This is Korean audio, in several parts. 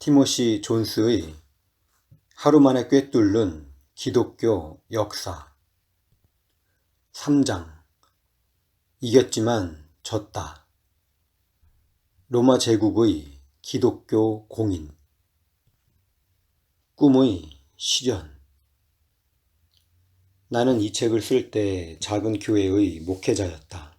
티모시 존스의 하루 만에 꿰뚫는 기독교 역사 3장 이겼지만 졌다. 로마 제국의 기독교 공인 꿈의 실현. 나는 이 책을 쓸 때 작은 교회의 목회자였다.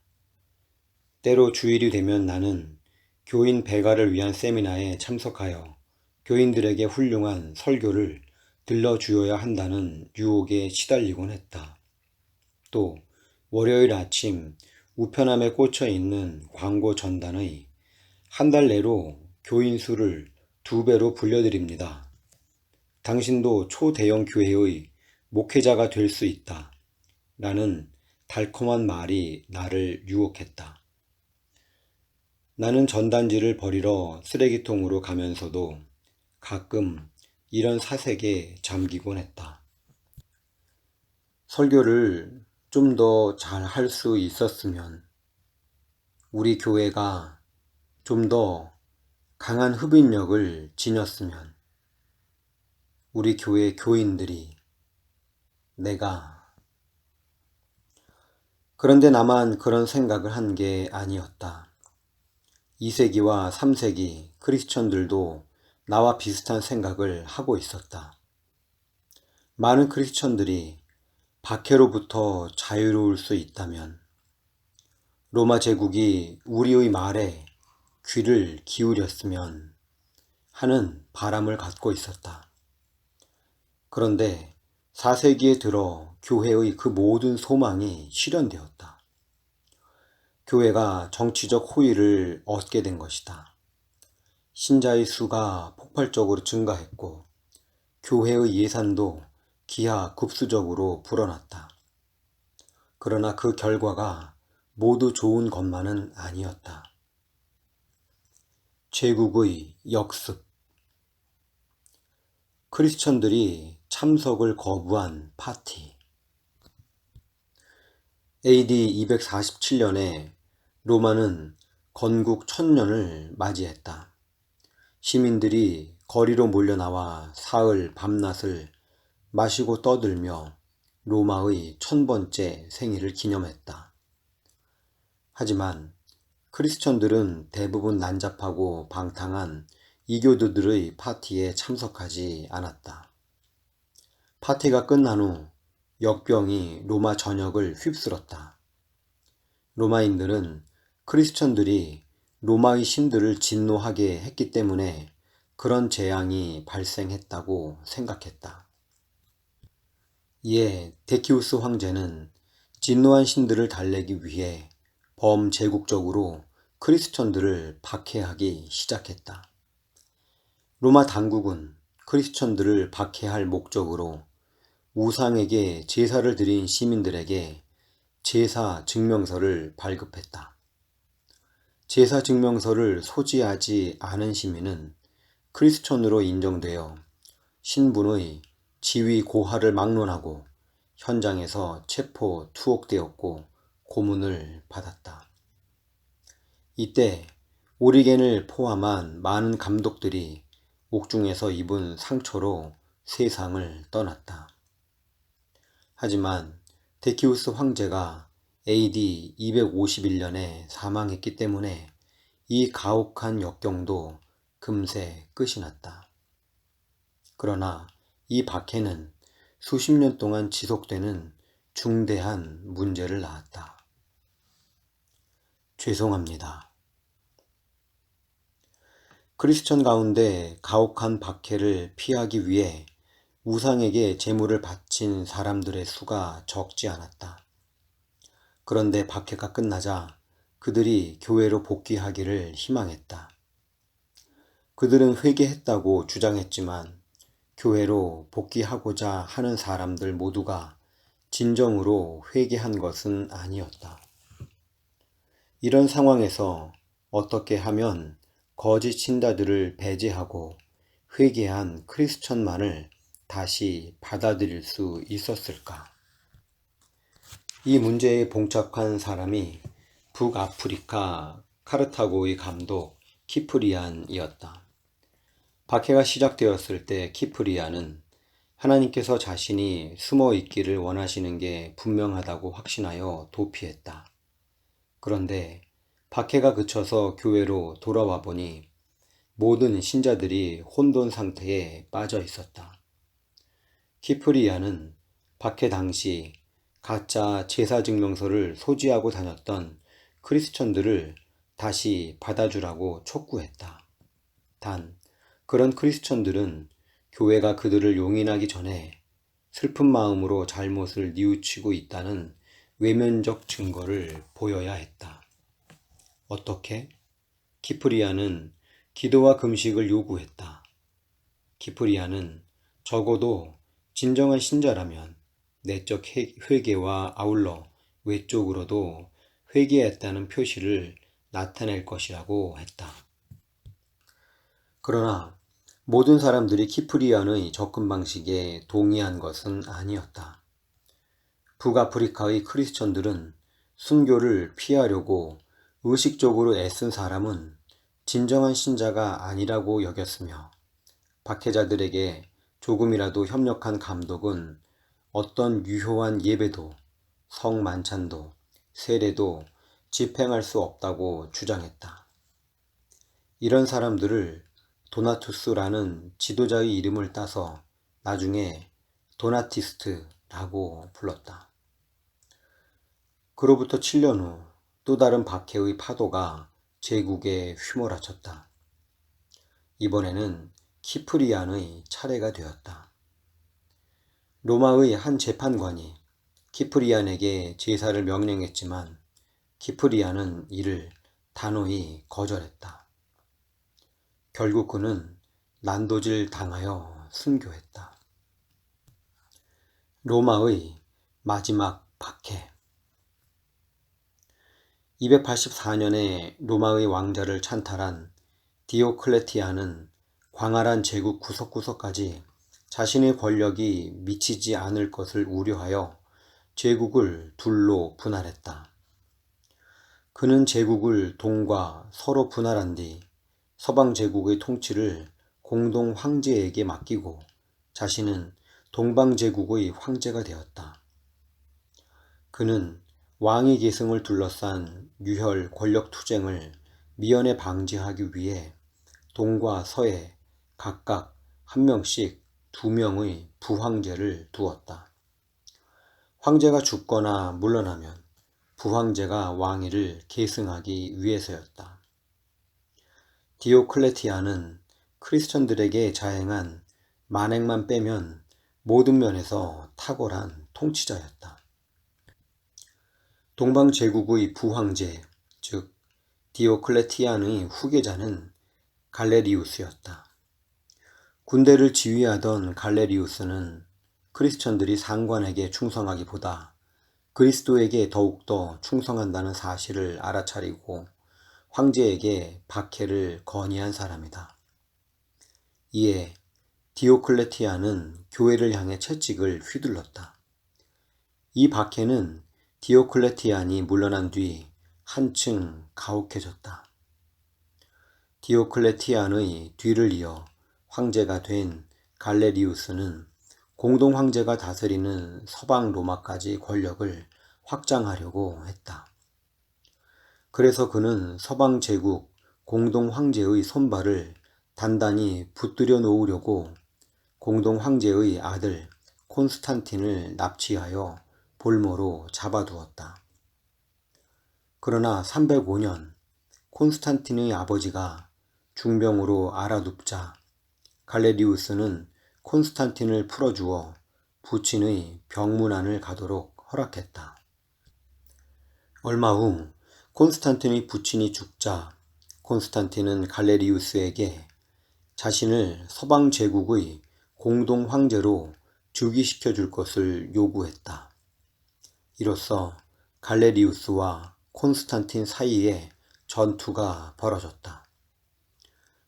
때로 주일이 되면 나는 교인 배가를 위한 세미나에 참석하여 교인들에게 훌륭한 설교를 들려주어야 한다는 유혹에 시달리곤 했다. 또 월요일 아침 우편함에 꽂혀 있는 광고 전단의 한 달 내로 교인 수를 2배로 불려드립니다. 당신도 초대형 교회의 목회자가 될 수 있다. 라는 달콤한 말이 나를 유혹했다. 나는 전단지를 버리러 쓰레기통으로 가면서도 가끔 이런 사색에 잠기곤 했다. 설교를 좀 더 잘 할 수 있었으면, 우리 교회가 좀 더 강한 흡인력을 지녔으면, 우리 교회 교인들이, 내가. 그런데 나만 그런 생각을 한 게 아니었다. 2세기와 3세기 크리스천들도 나와 비슷한 생각을 하고 있었다. 많은 크리스천들이 박해로부터 자유로울 수 있다면 로마 제국이 우리의 말에 귀를 기울였으면 하는 바람을 갖고 있었다. 그런데 4세기에 들어 교회의 그 모든 소망이 실현되었다. 교회가 정치적 호의를 얻게 된 것이다. 신자의 수가 폭발적으로 증가했고 교회의 예산도 기하급수적으로 불어났다. 그러나 그 결과가 모두 좋은 것만은 아니었다. 제국의 역습. 크리스천들이 참석을 거부한 파티. AD 247년에 로마는 건국 1000년을 맞이했다. 시민들이 거리로 몰려나와 사흘 밤낮을 마시고 떠들며 로마의 1000번째 생일을 기념했다. 하지만 크리스천들은 대부분 난잡하고 방탕한 이교도들의 파티에 참석하지 않았다. 파티가 끝난 후 역병이 로마 전역을 휩쓸었다. 로마인들은 크리스천들이 로마의 신들을 진노하게 했기 때문에 그런 재앙이 발생했다고 생각했다. 이에 데키우스 황제는 진노한 신들을 달래기 위해 범제국적으로 크리스천들을 박해하기 시작했다. 로마 당국은 크리스천들을 박해할 목적으로 우상에게 제사를 드린 시민들에게 제사 증명서를 발급했다. 제사 증명서를 소지하지 않은 시민은 크리스천으로 인정되어 신분의 지위 고하를 막론하고 현장에서 체포 투옥되었고 고문을 받았다. 이때 오리겐을 포함한 많은 감독들이 옥중에서 입은 상처로 세상을 떠났다. 하지만 데키우스 황제가 AD 251년에 사망했기 때문에 이 가혹한 역경도 금세 끝이 났다. 그러나 이 박해는 수십 년 동안 지속되는 중대한 문제를 낳았다. 죄송합니다. 크리스천 가운데 가혹한 박해를 피하기 위해 우상에게 제물을 바친 사람들의 수가 적지 않았다. 그런데 박해가 끝나자 그들이 교회로 복귀하기를 희망했다. 그들은 회개했다고 주장했지만 교회로 복귀하고자 하는 사람들 모두가 진정으로 회개한 것은 아니었다. 이런 상황에서 어떻게 하면 거짓 신자들을 배제하고 회개한 크리스천만을 다시 받아들일 수 있었을까? 이 문제에 봉착한 사람이 북아프리카 카르타고의 감독 키프리안이었다. 박해가 시작되었을 때 키프리아는 하나님께서 자신이 숨어 있기를 원하시는 게 분명하다고 확신하여 도피했다. 그런데 박해가 그쳐서 교회로 돌아와 보니 모든 신자들이 혼돈 상태에 빠져 있었다. 키프리아는 박해 당시 가짜 제사증명서를 소지하고 다녔던 크리스천들을 다시 받아주라고 촉구했다. 단, 그런 크리스천들은 교회가 그들을 용인하기 전에 슬픈 마음으로 잘못을 뉘우치고 있다는 외면적 증거를 보여야 했다. 어떻게? 키프리아는 기도와 금식을 요구했다. 키프리아는 적어도 진정한 신자라면 내적 회개와 아울러 외적으로도 회개했다는 표시를 나타낼 것이라고 했다. 그러나 모든 사람들이 키프리안의 접근 방식에 동의한 것은 아니었다. 북아프리카의 크리스천들은 순교를 피하려고 의식적으로 애쓴 사람은 진정한 신자가 아니라고 여겼으며 박해자들에게 조금이라도 협력한 감독은 어떤 유효한 예배도, 성만찬도, 세례도 집행할 수 없다고 주장했다. 이런 사람들을 도나투스라는 지도자의 이름을 따서 나중에 도나티스트라고 불렀다. 그로부터 7년 후 또 다른 박해의 파도가 제국에 휘몰아쳤다. 이번에는 키프리안의 차례가 되었다. 로마의 한 재판관이 키프리안에게 제사를 명령했지만 키프리안은 이를 단호히 거절했다. 결국 그는 난도질 당하여 순교했다. 로마의 마지막 박해. 284년에 로마의 왕자를 찬탈한 디오클레티안은 광활한 제국 구석구석까지 자신의 권력이 미치지 않을 것을 우려하여 제국을 둘로 분할했다. 그는 제국을 동과 서로 분할한 뒤 서방 제국의 통치를 공동 황제에게 맡기고 자신은 동방 제국의 황제가 되었다. 그는 왕위 계승을 둘러싼 유혈 권력 투쟁을 미연에 방지하기 위해 동과 서에 각각 한 명씩 2명의 부황제를 두었다. 황제가 죽거나 물러나면 부황제가 왕위를 계승하기 위해서였다. 디오클레티안은 크리스천들에게 자행한 만행만 빼면 모든 면에서 탁월한 통치자였다. 동방 제국의 부황제, 즉 디오클레티안의 후계자는 갈레리우스였다. 군대를 지휘하던 갈레리우스는 크리스천들이 상관에게 충성하기보다 그리스도에게 더욱더 충성한다는 사실을 알아차리고 황제에게 박해를 건의한 사람이다. 이에 디오클레티안은 교회를 향해 채찍을 휘둘렀다. 이 박해는 디오클레티안이 물러난 뒤 한층 가혹해졌다. 디오클레티안의 뒤를 이어 황제가 된 갈레리우스는 공동 황제가 다스리는 서방 로마까지 권력을 확장하려고 했다. 그래서 그는 서방 제국 공동 황제의 손발을 단단히 붙들여 놓으려고 공동 황제의 아들 콘스탄틴을 납치하여 볼모로 잡아두었다. 그러나 305년 콘스탄틴의 아버지가 중병으로 알아눕자 갈레리우스는 콘스탄틴을 풀어주어 부친의 병문안을 가도록 허락했다. 얼마 후 콘스탄틴의 부친이 죽자 콘스탄틴은 갈레리우스에게 자신을 서방 제국의 공동 황제로 즉위시켜 줄 것을 요구했다. 이로써 갈레리우스와 콘스탄틴 사이에 전투가 벌어졌다.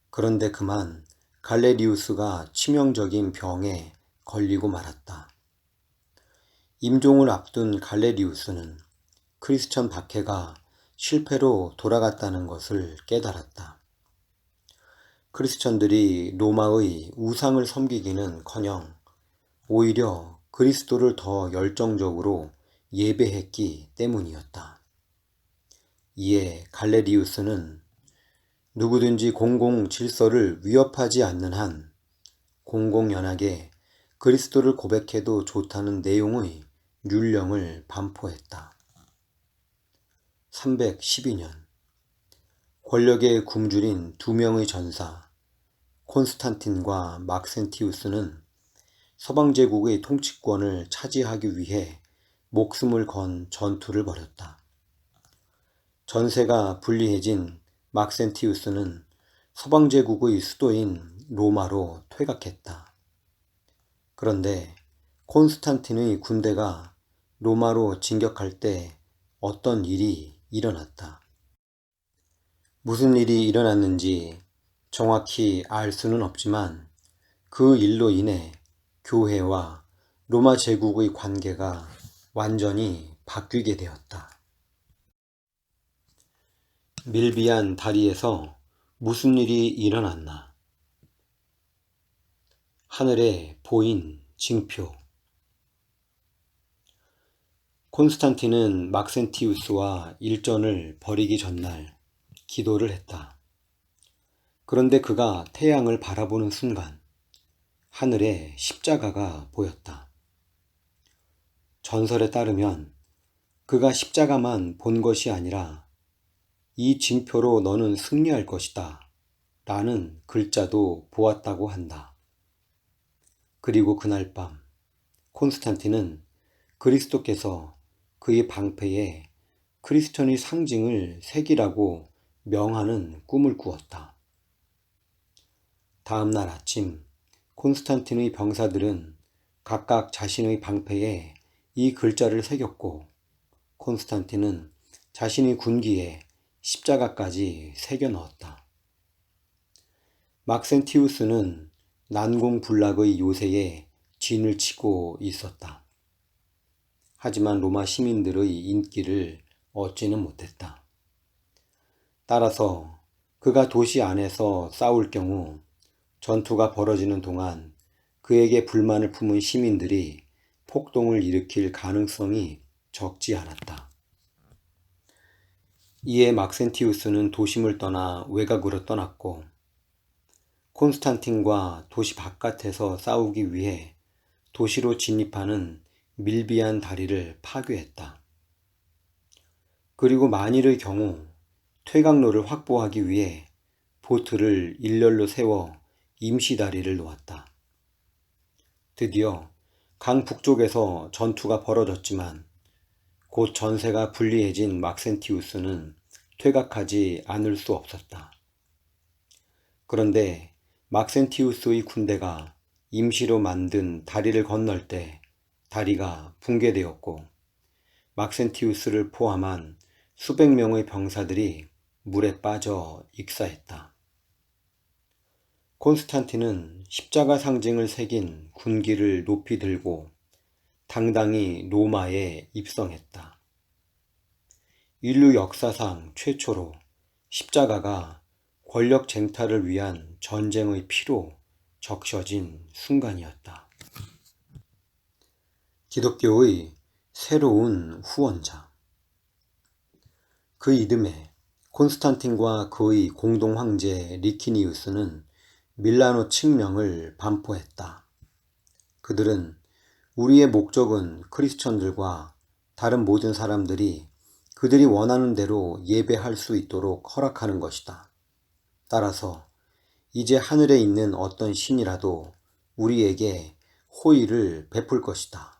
그런데 그만 갈레리우스가 치명적인 병에 걸리고 말았다. 임종을 앞둔 갈레리우스는 크리스천 박해가 실패로 돌아갔다는 것을 깨달았다. 크리스천들이 로마의 우상을 섬기기는커녕 오히려 그리스도를 더 열정적으로 예배했기 때문이었다. 이에 갈레디우스는 누구든지 공공 질서를 위협하지 않는 한 공공연하게 그리스도를 고백해도 좋다는 내용의 율령을 반포했다. 312년 권력의 굶주린 두 명의 전사 콘스탄틴과 막센티우스는 서방 제국의 통치권을 차지하기 위해 목숨을 건 전투를 벌였다. 전세가 불리해진 막센티우스는 서방 제국의 수도인 로마로 퇴각했다. 그런데 콘스탄틴의 군대가 로마로 진격할 때 어떤 일이 일어났다. 무슨 일이 일어났는지 정확히 알 수는 없지만 그 일로 인해 교회와 로마 제국의 관계가 완전히 바뀌게 되었다. 밀비안 다리에서 무슨 일이 일어났나? 하늘에 보인 징표. 콘스탄틴은 막센티우스와 일전을 벌이기 전날 기도를 했다. 그런데 그가 태양을 바라보는 순간 하늘에 십자가가 보였다. 전설에 따르면 그가 십자가만 본 것이 아니라 이 징표로 너는 승리할 것이다 라는 글자도 보았다고 한다. 그리고 그날 밤 콘스탄틴은 그리스도께서 그의 방패에 크리스천의 상징을 새기라고 명하는 꿈을 꾸었다. 다음 날 아침 콘스탄틴의 병사들은 각각 자신의 방패에 이 글자를 새겼고 콘스탄틴은 자신의 군기에 십자가까지 새겨 넣었다. 막센티우스는 난공불락의 요새에 진을 치고 있었다. 하지만 로마 시민들의 인기를 얻지는 못했다. 따라서 그가 도시 안에서 싸울 경우 전투가 벌어지는 동안 그에게 불만을 품은 시민들이 폭동을 일으킬 가능성이 적지 않았다. 이에 막센티우스는 도심을 떠나 외곽으로 떠났고 콘스탄틴과 도시 바깥에서 싸우기 위해 도시로 진입하는 밀비안 다리를 파괴했다. 그리고 만일의 경우 퇴각로를 확보하기 위해 보트를 일렬로 세워 임시다리를 놓았다. 드디어 강 북쪽에서 전투가 벌어졌지만 곧 전세가 불리해진 막센티우스는 퇴각하지 않을 수 없었다. 그런데 막센티우스의 군대가 임시로 만든 다리를 건널 때 다리가 붕괴되었고 막센티우스를 포함한 수백 명의 병사들이 물에 빠져 익사했다. 콘스탄틴은 십자가 상징을 새긴 군기를 높이 들고 당당히 로마에 입성했다. 인류 역사상 최초로 십자가가 권력 쟁탈을 위한 전쟁의 피로 적셔진 순간이었다. 기독교의 새로운 후원자. 그 이듬해 콘스탄틴과 그의 공동 황제 리키니우스는 밀라노 칙령을 반포했다. 그들은 우리의 목적은 크리스천들과 다른 모든 사람들이 그들이 원하는 대로 예배할 수 있도록 허락하는 것이다. 따라서 이제 하늘에 있는 어떤 신이라도 우리에게 호의를 베풀 것이다.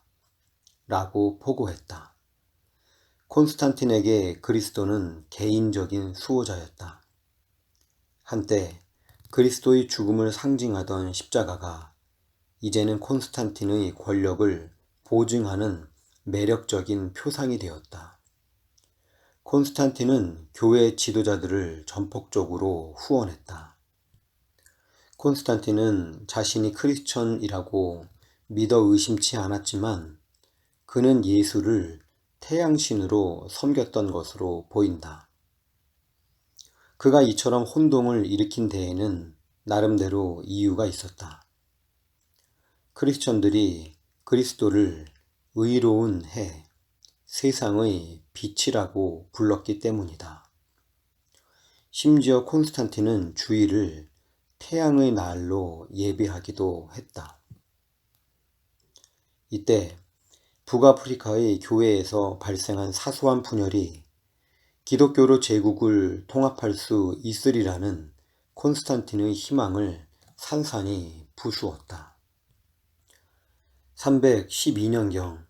라고 보고했다. 콘스탄틴에게 그리스도는 개인적인 수호자였다. 한때 그리스도의 죽음을 상징하던 십자가가 이제는 콘스탄틴의 권력을 보증하는 매력적인 표상이 되었다. 콘스탄틴은 교회 지도자들을 전폭적으로 후원했다. 콘스탄틴은 자신이 크리스천이라고 믿어 의심치 않았지만 그는 예수를 태양신으로 섬겼던 것으로 보인다. 그가 이처럼 혼동을 일으킨 데에는 나름대로 이유가 있었다. 크리스천들이 그리스도를 의로운 해, 세상의 빛이라고 불렀기 때문이다. 심지어 콘스탄틴은 주일을 태양의 날로 예배하기도 했다. 이때 북아프리카의 교회에서 발생한 사소한 분열이 기독교로 제국을 통합할 수 있으리라는 콘스탄틴의 희망을 산산이 부수었다. 312년경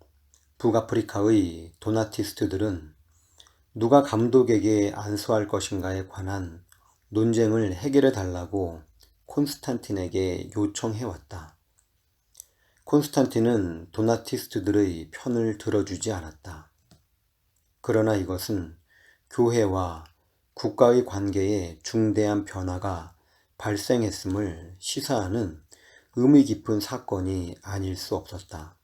북아프리카의 도나티스트들은 누가 감독에게 안수할 것인가에 관한 논쟁을 해결해 달라고 콘스탄틴에게 요청해왔다. 콘스탄틴은 도나티스트들의 편을 들어주지 않았다. 그러나 이것은 교회와 국가의 관계에 중대한 변화가 발생했음을 시사하는 의미 깊은 사건이 아닐 수 없었다.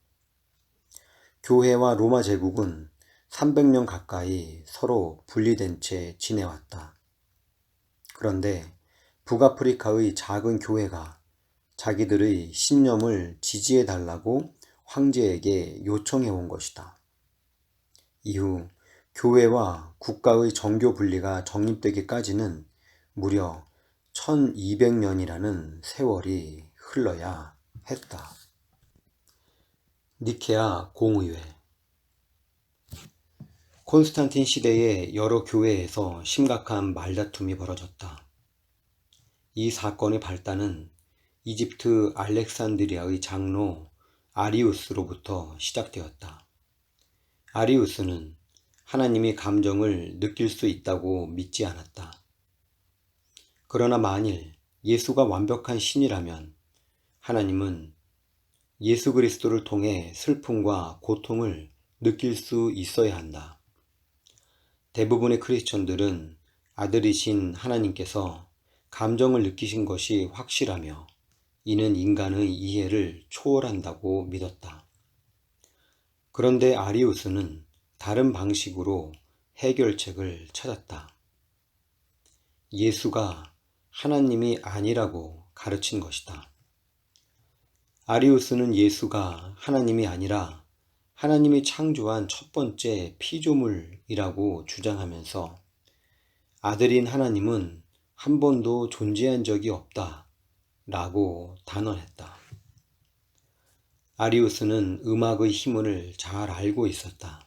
교회와 로마 제국은 300년 가까이 서로 분리된 채 지내왔다. 그런데 북아프리카의 작은 교회가 자기들의 신념을 지지해달라고 황제에게 요청해온 것이다. 이후 교회와 국가의 정교 분리가 정립되기까지는 무려 1200년이라는 세월이 흘러야 했다. 니케아 공의회. 콘스탄틴 시대의 여러 교회에서 심각한 말다툼이 벌어졌다. 이 사건의 발단은 이집트 알렉산드리아의 장로 아리우스로부터 시작되었다. 아리우스는 하나님이 감정을 느낄 수 있다고 믿지 않았다. 그러나 만일 예수가 완벽한 신이라면 하나님은 예수 그리스도를 통해 슬픔과 고통을 느낄 수 있어야 한다. 대부분의 크리스천들은 아들이신 하나님께서 감정을 느끼신 것이 확실하며 이는 인간의 이해를 초월한다고 믿었다. 그런데 아리우스는 다른 방식으로 해결책을 찾았다. 예수가 하나님이 아니라고 가르친 것이다. 아리우스는 예수가 하나님이 아니라 하나님이 창조한 첫 번째 피조물이라고 주장하면서 아들인 하나님은 한 번도 존재한 적이 없다 라고 단언했다. 아리우스는 음악의 힘을 잘 알고 있었다.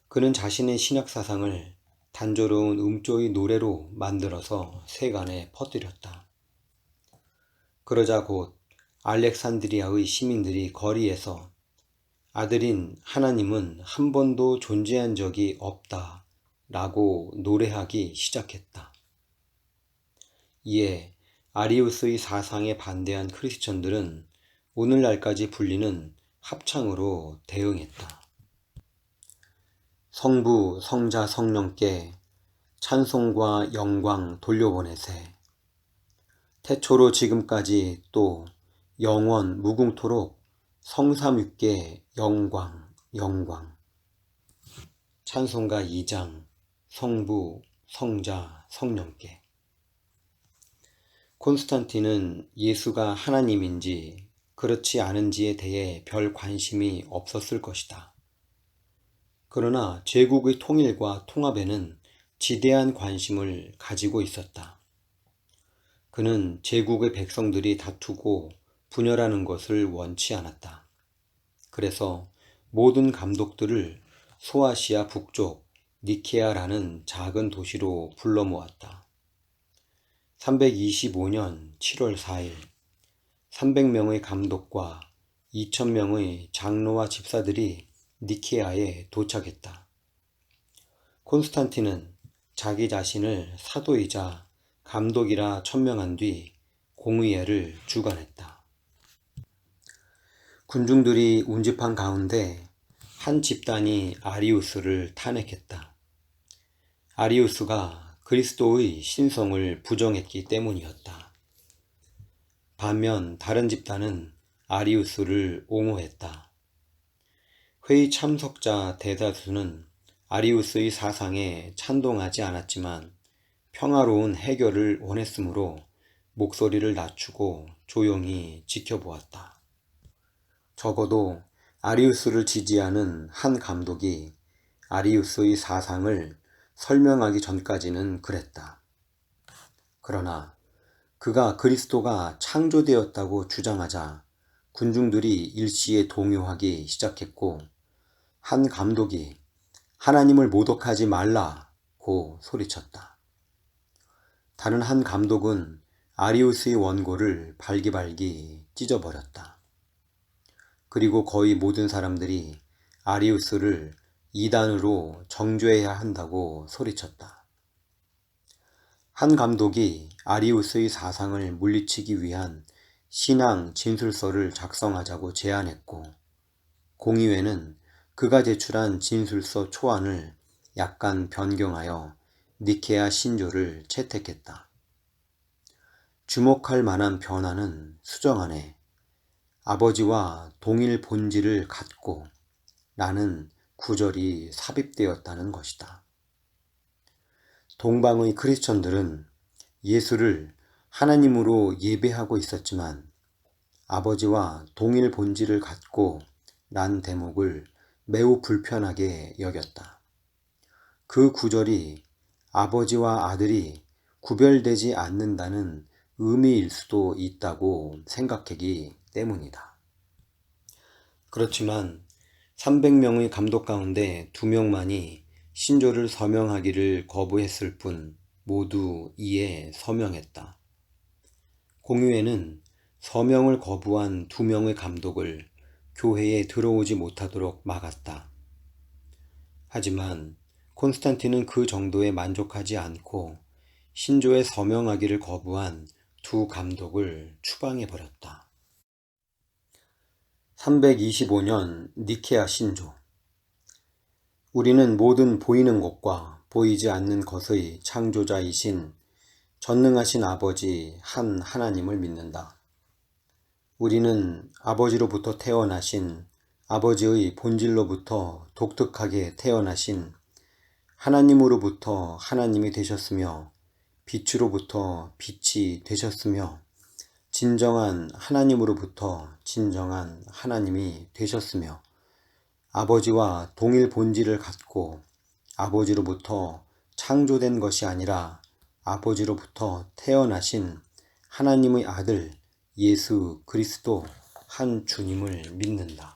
그는 자신의 신약 사상을 단조로운 음조의 노래로 만들어서 세간에 퍼뜨렸다. 그러자 곧 알렉산드리아의 시민들이 거리에서 아들인 하나님은 한 번도 존재한 적이 없다 라고 노래하기 시작했다. 이에 아리우스의 사상에 반대한 크리스천들은 오늘날까지 불리는 합창으로 대응했다. 성부, 성자, 성령께 찬송과 영광 돌려보내세. 태초로 지금까지 또 영원 무궁토록 성삼위께 영광, 영광. 찬송가 2장 성부, 성자, 성령께. 콘스탄틴은 예수가 하나님인지 그렇지 않은지에 대해 별 관심이 없었을 것이다. 그러나 제국의 통일과 통합에는 지대한 관심을 가지고 있었다. 그는 제국의 백성들이 다투고 분열하는 것을 원치 않았다. 그래서 모든 감독들을 소아시아 북쪽 니케아라는 작은 도시로 불러 모았다. 325년 7월 4일 300명의 감독과 2000명의 장로와 집사들이 니케아에 도착했다. 콘스탄틴은 자기 자신을 사도이자 감독이라 천명한 뒤 공의회를 주관했다. 군중들이 운집한 가운데 한 집단이 아리우스를 탄핵했다. 아리우스가 그리스도의 신성을 부정했기 때문이었다. 반면 다른 집단은 아리우스를 옹호했다. 회의 참석자 대다수는 아리우스의 사상에 찬동하지 않았지만 평화로운 해결을 원했으므로 목소리를 낮추고 조용히 지켜보았다. 적어도 아리우스를 지지하는 한 감독이 아리우스의 사상을 설명하기 전까지는 그랬다. 그러나 그가 그리스도가 창조되었다고 주장하자 군중들이 일시에 동요하기 시작했고, 한 감독이 하나님을 모독하지 말라고 소리쳤다. 다른 한 감독은 아리우스의 원고를 발기발기 찢어버렸다. 그리고 거의 모든 사람들이 아리우스를 이단으로 정죄해야 한다고 소리쳤다. 한 감독이 아리우스의 사상을 물리치기 위한 신앙 진술서를 작성하자고 제안했고, 공의회는 그가 제출한 진술서 초안을 약간 변경하여 니케아 신조를 채택했다. 주목할 만한 변화는 수정 안에 아버지와 동일 본질을 갖고 라는 구절이 삽입되었다는 것이다. 동방의 크리스천들은 예수를 하나님으로 예배하고 있었지만 아버지와 동일 본질을 갖고 란 대목을 매우 불편하게 여겼다. 그 구절이 아버지와 아들이 구별되지 않는다는 의미일 수도 있다고 생각하기 때문이다. 그렇지만 300명의 감독 가운데 2명만이 신조를 서명하기를 거부했을 뿐 모두 이에 서명했다. 공의회는 서명을 거부한 2명의 감독을 교회에 들어오지 못하도록 막았다. 하지만 콘스탄틴은 그 정도에 만족하지 않고 신조에 서명하기를 거부한 2 감독을 추방해버렸다. 325년 니케아 신조. 우리는 모든 보이는 것과 보이지 않는 것의 창조자이신 전능하신 아버지 한 하나님을 믿는다. 우리는 아버지로부터 태어나신 아버지의 본질로부터 독특하게 태어나신 하나님으로부터 하나님이 되셨으며 빛으로부터 빛이 되셨으며 진정한 하나님으로부터 진정한 하나님이 되셨으며 아버지와 동일 본질을 갖고 아버지로부터 창조된 것이 아니라 아버지로부터 태어나신 하나님의 아들 예수 그리스도 한 주님을 믿는다.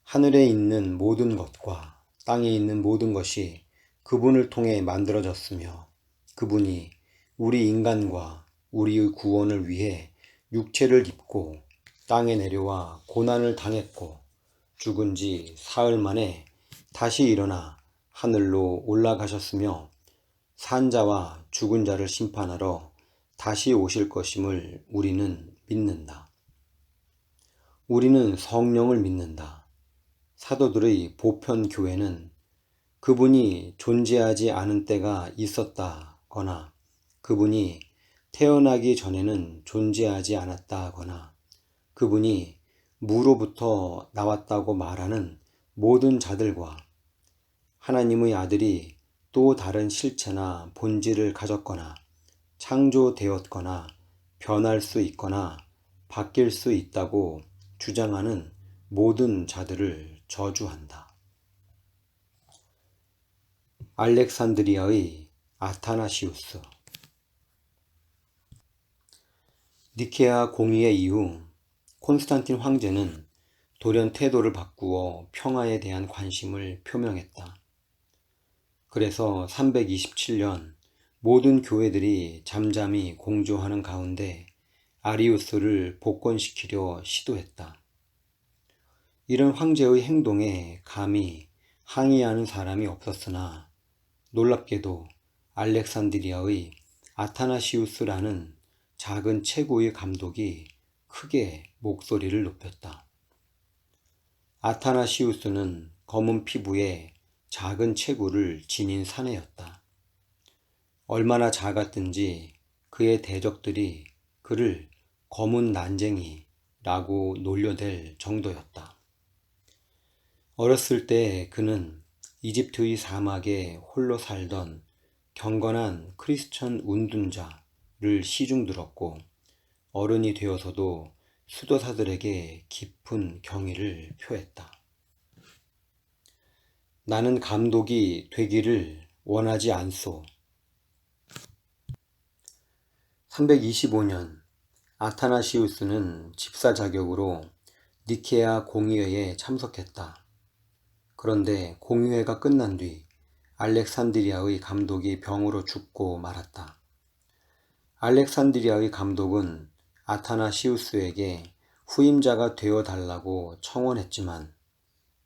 하늘에 있는 모든 것과 땅에 있는 모든 것이 그분을 통해 만들어졌으며 그분이 우리 인간과 우리의 구원을 위해 육체를 입고 땅에 내려와 고난을 당했고 죽은 지 사흘 만에 다시 일어나 하늘로 올라가셨으며 산자와 죽은 자를 심판하러 다시 오실 것임을 우리는 믿는다. 우리는 성령을 믿는다. 사도들의 보편 교회는 그분이 존재하지 않은 때가 있었다거나 그분이 태어나기 전에는 존재하지 않았다거나 그분이 무로부터 나왔다고 말하는 모든 자들과 하나님의 아들이 또 다른 실체나 본질을 가졌거나 창조되었거나 변할 수 있거나 바뀔 수 있다고 주장하는 모든 자들을 저주한다. 알렉산드리아의 아타나시우스. 니케아 공의회 이후 콘스탄틴 황제는 돌연 태도를 바꾸어 평화에 대한 관심을 표명했다. 그래서 327년 모든 교회들이 잠잠히 공조하는 가운데 아리우스를 복권시키려 시도했다. 이런 황제의 행동에 감히 항의하는 사람이 없었으나 놀랍게도 알렉산드리아의 아타나시우스라는 작은 체구의 감독이 크게 목소리를 높였다. 아타나시우스는 검은 피부에 작은 체구를 지닌 사내였다. 얼마나 작았든지 그의 대적들이 그를 검은 난쟁이라고 놀려댈 정도였다. 어렸을 때 그는 이집트의 사막에 홀로 살던 경건한 크리스천 운둔자 시중 들었고 어른이 되어서도 수도사들에게 깊은 경의를 표했다. 나는 감독이 되기를 원하지 않소. 325년 아타나시우스는 집사 자격으로 니케아 공의회에 참석했다. 그런데 공의회가 끝난 뒤 알렉산드리아의 감독이 병으로 죽고 말았다. 알렉산드리아의 감독은 아타나시우스에게 후임자가 되어 달라고 청원했지만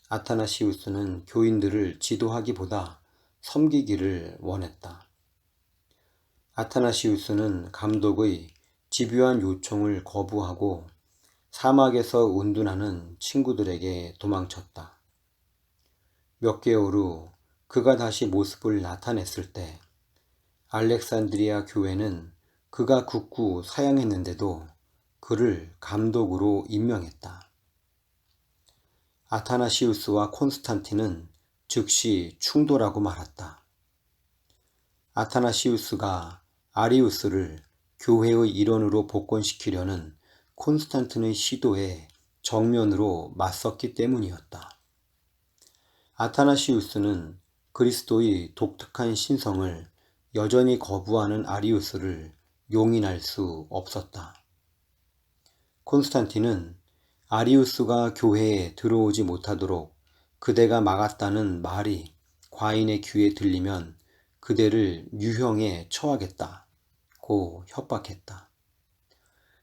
아타나시우스는 교인들을 지도하기보다 섬기기를 원했다. 아타나시우스는 감독의 집요한 요청을 거부하고 사막에서 운둔하는 친구들에게 도망쳤다. 몇 개월 후 그가 다시 모습을 나타냈을 때 알렉산드리아 교회는 그가 굳고 사양했는데도 그를 감독으로 임명했다. 아타나시우스와 콘스탄틴은 즉시 충돌하고 말았다. 아타나시우스가 아리우스를 교회의 일원으로 복권시키려는 콘스탄틴의 시도에 정면으로 맞섰기 때문이었다. 아타나시우스는 그리스도의 독특한 신성을 여전히 거부하는 아리우스를 용인할 수 없었다. 콘스탄틴은 아리우스가 교회에 들어오지 못하도록 그대가 막았다는 말이 과인의 귀에 들리면 그대를 유형에 처하겠다고 협박했다.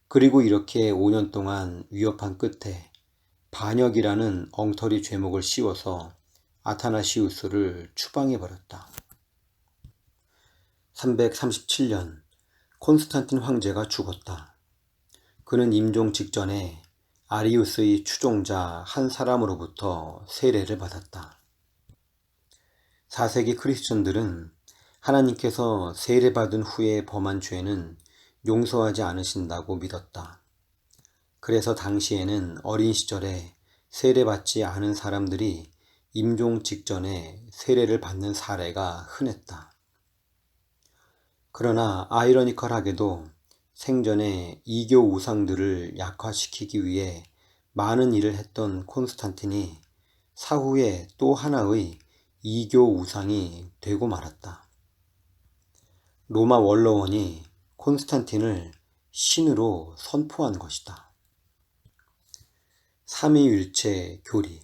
그리고 이렇게 5년 동안 위협한 끝에 반역이라는 엉터리 죄목을 씌워서 아타나시우스를 추방해버렸다. 337년 콘스탄틴 황제가 죽었다. 그는 임종 직전에 아리우스의 추종자 한 사람으로부터 세례를 받았다. 4세기 크리스천들은 하나님께서 세례받은 후에 범한 죄는 용서하지 않으신다고 믿었다. 그래서 당시에는 어린 시절에 세례받지 않은 사람들이 임종 직전에 세례를 받는 사례가 흔했다. 그러나 아이러니컬하게도 생전에 이교 우상들을 약화시키기 위해 많은 일을 했던 콘스탄틴이 사후에 또 하나의 이교 우상이 되고 말았다. 로마 원로원이 콘스탄틴을 신으로 선포한 것이다. 삼위일체 교리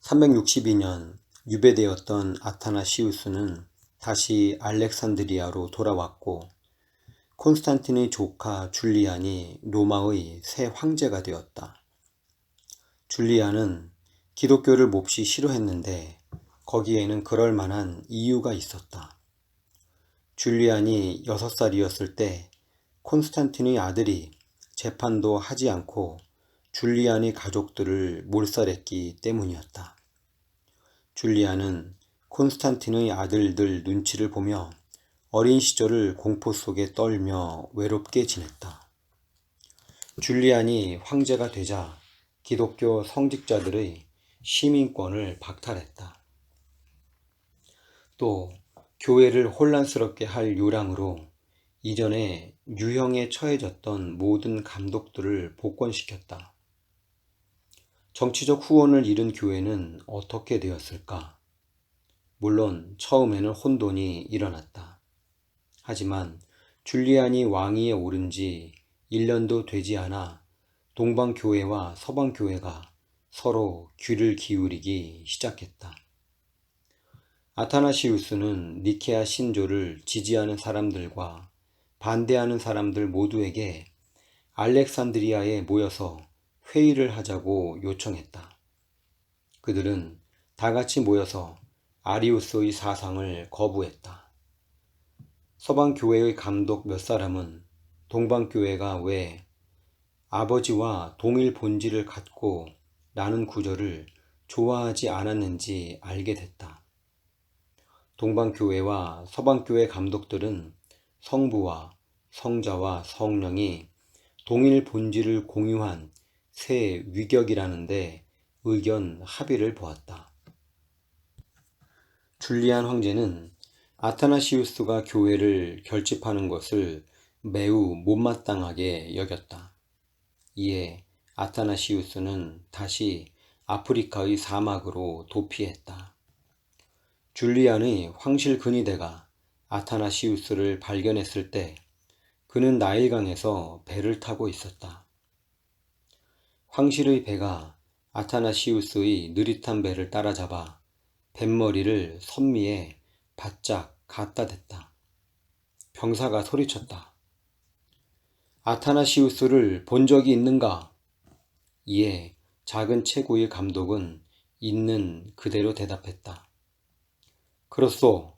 362년 유배되었던 아타나시우스는 다시 알렉산드리아로 돌아왔고 콘스탄틴의 조카 줄리안이 로마의 새 황제가 되었다. 줄리안은 기독교를 몹시 싫어했는데 거기에는 그럴 만한 이유가 있었다. 줄리안이 6살이었을 때 콘스탄틴의 아들이 재판도 하지 않고 줄리안의 가족들을 몰살했기 때문이었다. 줄리안은 콘스탄틴의 아들들 눈치를 보며 어린 시절을 공포 속에 떨며 외롭게 지냈다. 줄리안이 황제가 되자 기독교 성직자들의 시민권을 박탈했다. 또 교회를 혼란스럽게 할 요랑으로 이전에 유형에 처해졌던 모든 감독들을 복권시켰다. 정치적 후원을 잃은 교회는 어떻게 되었을까? 물론 처음에는 혼돈이 일어났다. 하지만 줄리안이 왕위에 오른 지 1년도 되지 않아 동방교회와 서방교회가 서로 귀를 기울이기 시작했다. 아타나시우스는 니케아 신조를 지지하는 사람들과 반대하는 사람들 모두에게 알렉산드리아에 모여서 회의를 하자고 요청했다. 그들은 다 같이 모여서 아리우스의 사상을 거부했다. 서방교회의 감독 몇 사람은 동방교회가 왜 아버지와 동일 본질을 갖고 라는 구절을 좋아하지 않았는지 알게 됐다. 동방교회와 서방교회 감독들은 성부와 성자와 성령이 동일 본질을 공유한 새 위격이라는데 의견 합의를 보았다. 줄리안 황제는 아타나시우스가 교회를 결집하는 것을 매우 못마땅하게 여겼다. 이에 아타나시우스는 다시 아프리카의 사막으로 도피했다. 줄리안의 황실 근위대가 아타나시우스를 발견했을 때 그는 나일강에서 배를 타고 있었다. 황실의 배가 아타나시우스의 느릿한 배를 따라잡아 뱃머리를 선미에 바짝 갖다 댔다. 병사가 소리쳤다. 아타나시우스를 본 적이 있는가? 이에 작은 체구의 감독은 있는 그대로 대답했다. 그렇소.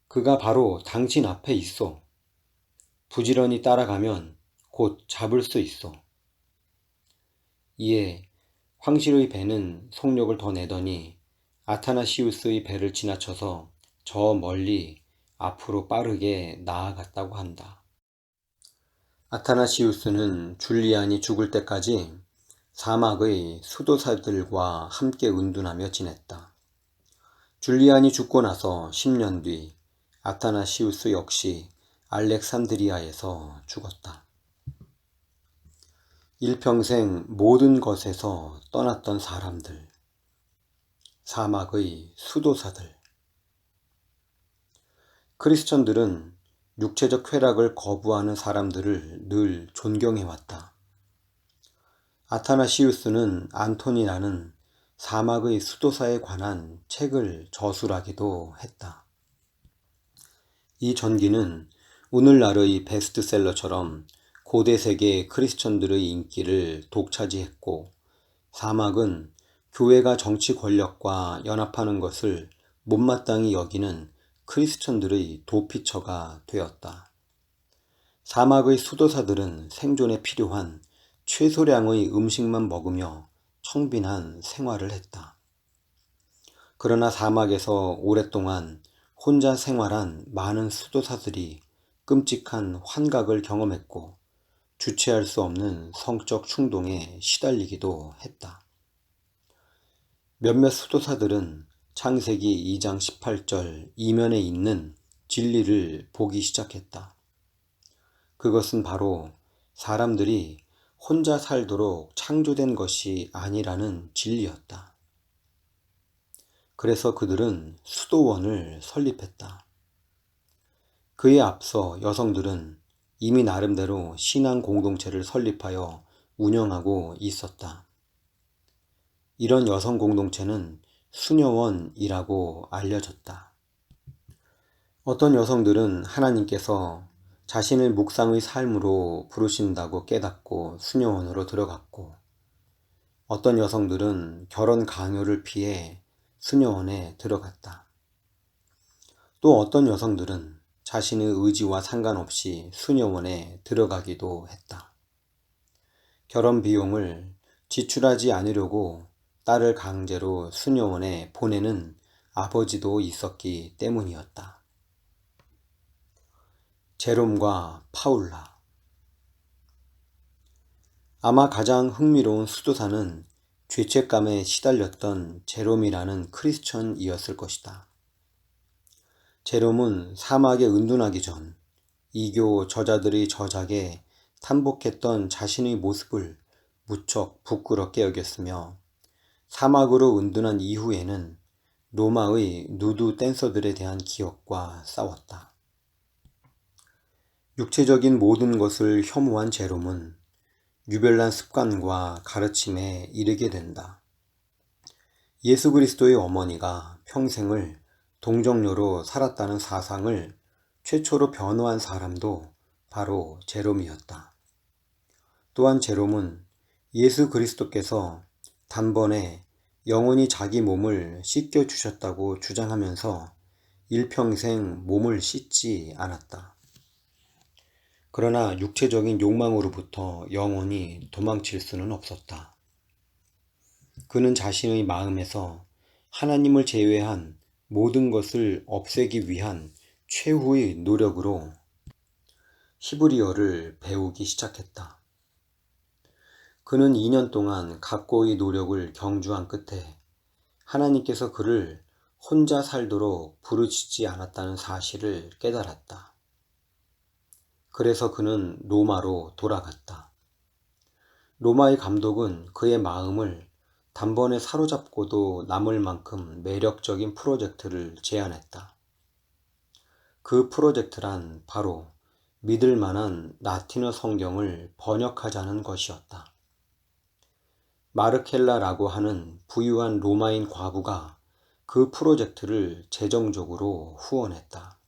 그가 바로 당신 앞에 있소. 부지런히 따라가면 곧 잡을 수 있소. 이에 황실의 배는 속력을 더 내더니 아타나시우스의 배를 지나쳐서 저 멀리 앞으로 빠르게 나아갔다고 한다. 아타나시우스는 줄리안이 죽을 때까지 사막의 수도사들과 함께 은둔하며 지냈다. 줄리안이 죽고 나서 10년 뒤 아타나시우스 역시 알렉산드리아에서 죽었다. 일평생 모든 것에서 떠났던 사람들, 사막의 수도사들. 크리스천들은 육체적 쾌락을 거부하는 사람들을 늘 존경해왔다. 아타나시우스는 안토니라는 사막의 수도사에 관한 책을 저술하기도 했다. 이 전기는 오늘날의 베스트셀러처럼 고대 세계 크리스천들의 인기를 독차지했고, 사막은 교회가 정치 권력과 연합하는 것을 못마땅히 여기는 크리스천들의 도피처가 되었다. 사막의 수도사들은 생존에 필요한 최소량의 음식만 먹으며 청빈한 생활을 했다. 그러나 사막에서 오랫동안 혼자 생활한 많은 수도사들이 끔찍한 환각을 경험했고 주체할 수 없는 성적 충동에 시달리기도 했다. 몇몇 수도사들은 창세기 2장 18절 이면에 있는 진리를 보기 시작했다. 그것은 바로 사람들이 혼자 살도록 창조된 것이 아니라는 진리였다. 그래서 그들은 수도원을 설립했다. 그에 앞서 여성들은 이미 나름대로 신앙 공동체를 설립하여 운영하고 있었다. 이런 여성 공동체는 수녀원이라고 알려졌다. 어떤 여성들은 하나님께서 자신을 묵상의 삶으로 부르신다고 깨닫고 수녀원으로 들어갔고, 어떤 여성들은 결혼 강요를 피해 수녀원에 들어갔다. 또 어떤 여성들은 자신의 의지와 상관없이 수녀원에 들어가기도 했다. 결혼 비용을 지출하지 않으려고 딸을 강제로 수녀원에 보내는 아버지도 있었기 때문이었다. 제롬과 파울라. 아마 가장 흥미로운 수도사는 죄책감에 시달렸던 제롬이라는 크리스천이었을 것이다. 제롬은 사막에 은둔하기 전 이교 저자들의 저작에 탄복했던 자신의 모습을 무척 부끄럽게 여겼으며, 사막으로 은둔한 이후에는 로마의 누드 댄서들에 대한 기억과 싸웠다. 육체적인 모든 것을 혐오한 제롬은 유별난 습관과 가르침에 이르게 된다. 예수 그리스도의 어머니가 평생을 동정녀로 살았다는 사상을 최초로 변호한 사람도 바로 제롬이었다. 또한 제롬은 예수 그리스도께서 단번에 영원히 자기 몸을 씻겨주셨다고 주장하면서 일평생 몸을 씻지 않았다. 그러나 육체적인 욕망으로부터 영원히 도망칠 수는 없었다. 그는 자신의 마음에서 하나님을 제외한 모든 것을 없애기 위한 최후의 노력으로 히브리어를 배우기 시작했다. 그는 2년 동안 각고의 노력을 경주한 끝에 하나님께서 그를 혼자 살도록 부르짖지 않았다는 사실을 깨달았다. 그래서 그는 로마로 돌아갔다. 로마의 감독은 그의 마음을 단번에 사로잡고도 남을 만큼 매력적인 프로젝트를 제안했다. 그 프로젝트란 바로 믿을 만한 라틴어 성경을 번역하자는 것이었다. 마르켈라라고 하는 부유한 로마인 과부가 그 프로젝트를 재정적으로 후원했다.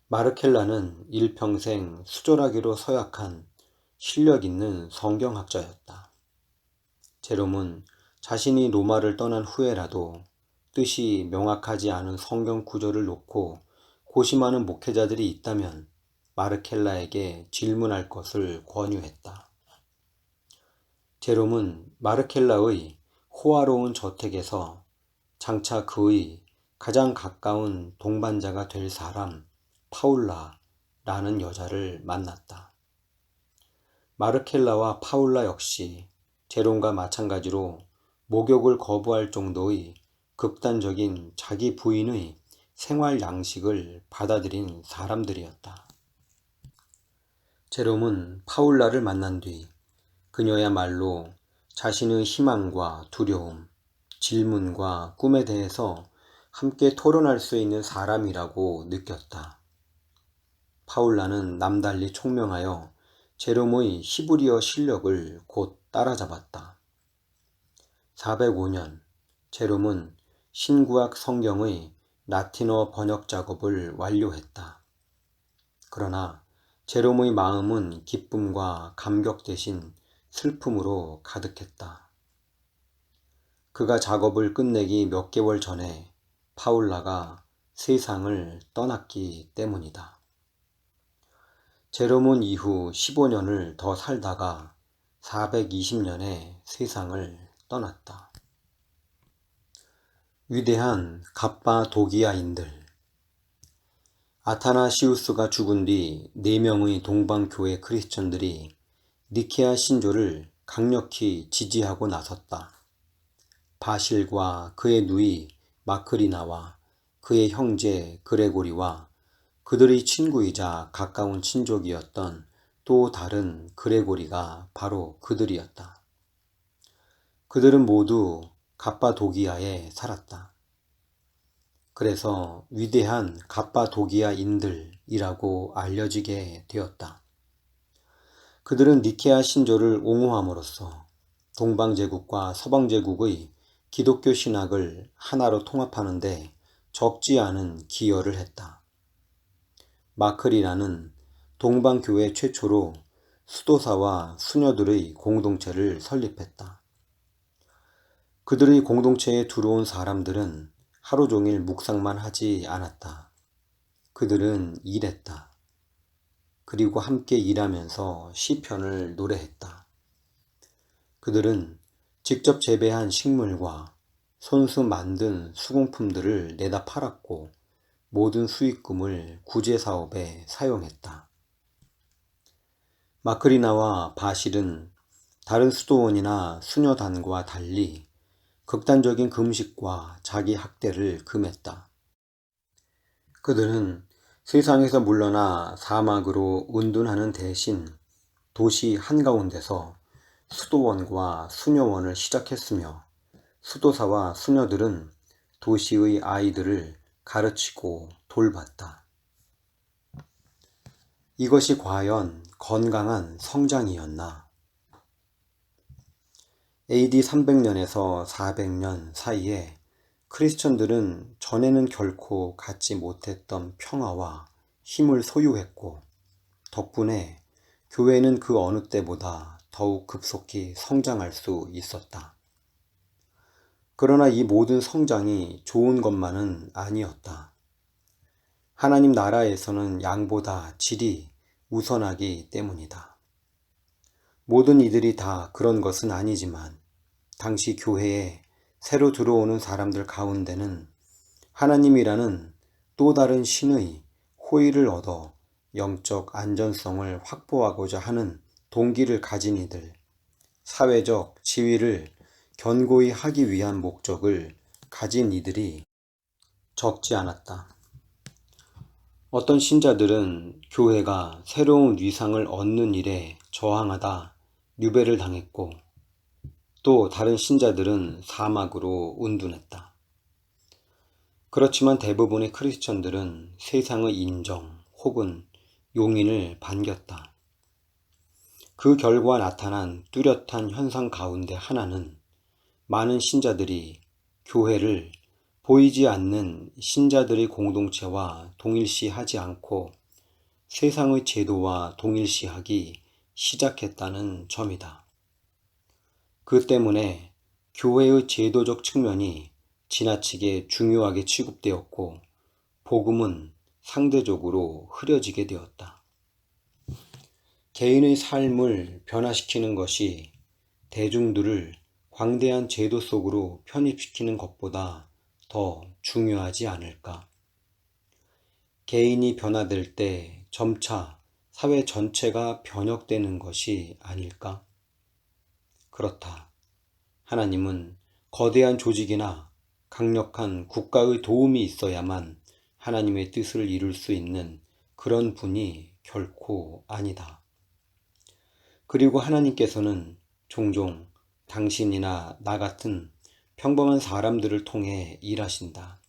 마르켈라는 일평생 수절하기로 서약한 실력 있는 성경학자였다. 제롬은 자신이 로마를 떠난 후에라도 뜻이 명확하지 않은 성경 구절을 놓고 고심하는 목회자들이 있다면 마르켈라에게 질문할 것을 권유했다. 제롬은 마르켈라의 호화로운 저택에서 장차 그의 가장 가까운 동반자가 될 사람 파울라라는 여자를 만났다. 마르켈라와 파울라 역시 제롬과 마찬가지로 목욕을 거부할 정도의 극단적인 자기 부인의 생활 양식을 받아들인 사람들이었다. 제롬은 파울라를 만난 뒤 그녀야말로 자신의 희망과 두려움, 질문과 꿈에 대해서 함께 토론할 수 있는 사람이라고 느꼈다. 파울라는 남달리 총명하여 제롬의 히브리어 실력을 곧 따라잡았다. 405년 제롬은 신구약 성경의 라틴어 번역 작업을 완료했다. 그러나 제롬의 마음은 기쁨과 감격 대신 슬픔으로 가득했다. 그가 작업을 끝내기 몇 개월 전에 파울라가 세상을 떠났기 때문이다. 제롬은 이후 15년을 더 살다가 420년에 세상을 떠났다. 위대한 갑바도기아인들. 아타나시우스가 죽은 뒤 4명의 동방교회 크리스천들이 니케아 신조를 강력히 지지하고 나섰다. 바실과 그의 누이 마크리나와 그의 형제 그레고리와 그들의 친구이자 가까운 친족이었던 또 다른 그레고리가 바로 그들이었다. 그들은 모두 갑바도기아에 살았다. 그래서 위대한 갑바도기아인들이라고 알려지게 되었다. 그들은 니케아 신조를 옹호함으로써 동방제국과 서방제국의 기독교 신학을 하나로 통합하는 데 적지 않은 기여를 했다. 마크리나는 동방교회 최초로 수도사와 수녀들의 공동체를 설립했다. 그들의 공동체에 들어온 사람들은 하루 종일 묵상만 하지 않았다. 그들은 일했다. 그리고 함께 일하면서 시편을 노래했다. 그들은 직접 재배한 식물과 손수 만든 수공품들을 내다 팔았고 모든 수익금을 구제사업에 사용했다. 마크리나와 바실은 다른 수도원이나 수녀단과 달리 극단적인 금식과 자기 학대를 금했다. 그들은 세상에서 물러나 사막으로 운둔하는 대신 도시 한가운데서 수도원과 수녀원을 시작했으며 수도사와 수녀들은 도시의 아이들을 가르치고 돌봤다. 이것이 과연 건강한 성장이었나? AD 300년에서 400년 사이에 크리스천들은 전에는 결코 갖지 못했던 평화와 힘을 소유했고 덕분에 교회는 그 어느 때보다 더욱 급속히 성장할 수 있었다. 그러나 이 모든 성장이 좋은 것만은 아니었다. 하나님 나라에서는 양보다 질이 우선하기 때문이다. 모든 이들이 다 그런 것은 아니지만 당시 교회에 새로 들어오는 사람들 가운데는 하나님이라는 또 다른 신의 호의를 얻어 영적 안전성을 확보하고자 하는 동기를 가진 이들, 사회적 지위를 견고히 하기 위한 목적을 가진 이들이 적지 않았다. 어떤 신자들은 교회가 새로운 위상을 얻는 일에 저항하다 유배를 당했고, 또 다른 신자들은 사막으로 운둔했다. 그렇지만 대부분의 크리스천들은 세상의 인정 혹은 용인을 반겼다. 그 결과 나타난 뚜렷한 현상 가운데 하나는 많은 신자들이 교회를 보이지 않는 신자들의 공동체와 동일시하지 않고 세상의 제도와 동일시하기 시작했다는 점이다. 그 때문에 교회의 제도적 측면이 지나치게 중요하게 취급되었고, 복음은 상대적으로 흐려지게 되었다. 개인의 삶을 변화시키는 것이 대중들을 광대한 제도 속으로 편입시키는 것보다 더 중요하지 않을까? 개인이 변화될 때 점차 사회 전체가 변혁되는 것이 아닐까? 그렇다. 하나님은 거대한 조직이나 강력한 국가의 도움이 있어야만 하나님의 뜻을 이룰 수 있는 그런 분이 결코 아니다. 그리고 하나님께서는 종종 당신이나 나 같은 평범한 사람들을 통해 일하신다.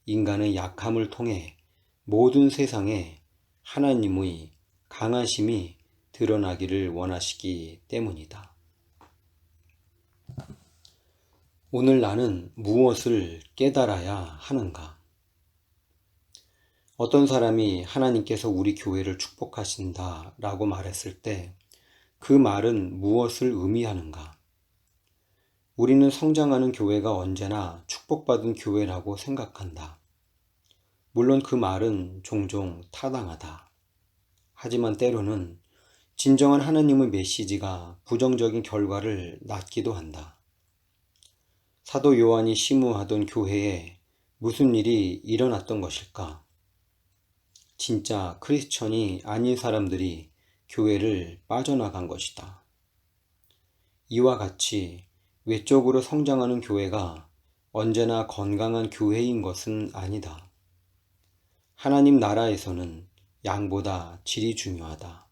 인간의 약함을 통해 모든 세상에 하나님의 강하심이 드러나기를 원하시기 때문이다. 오늘 나는 무엇을 깨달아야 하는가? 어떤 사람이 하나님께서 우리 교회를 축복하신다 라고 말했을 때 그 말은 무엇을 의미하는가? 우리는 성장하는 교회가 언제나 축복받은 교회라고 생각한다. 물론 그 말은 종종 타당하다. 하지만 때로는 진정한 하나님의 메시지가 부정적인 결과를 낳기도 한다. 사도 요한이 심우하던 교회에 무슨 일이 일어났던 것일까? 진짜 크리스천이 아닌 사람들이 교회를 빠져나간 것이다. 이와 같이 외적으로 성장하는 교회가 언제나 건강한 교회인 것은 아니다. 하나님 나라에서는 양보다 질이 중요하다.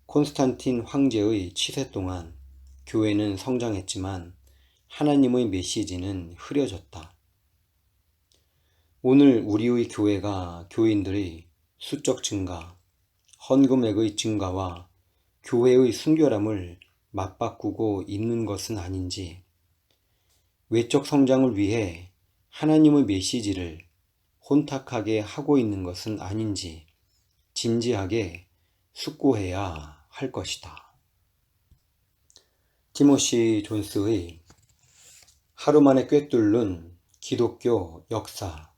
콘스탄틴 황제의 치세 동안 교회는 성장했지만 하나님의 메시지는 흐려졌다. 오늘 우리의 교회가 교인들의 수적 증가, 헌금액의 증가와 교회의 순결함을 맞바꾸고 있는 것은 아닌지, 외적 성장을 위해 하나님의 메시지를 혼탁하게 하고 있는 것은 아닌지 진지하게 숙고해야 할 것이다. 티모시 존스의 하루 만에 꿰뚫는 기독교 역사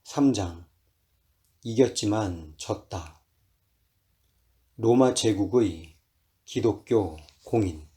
3장 이겼지만 졌다. 로마 제국의 기독교 공인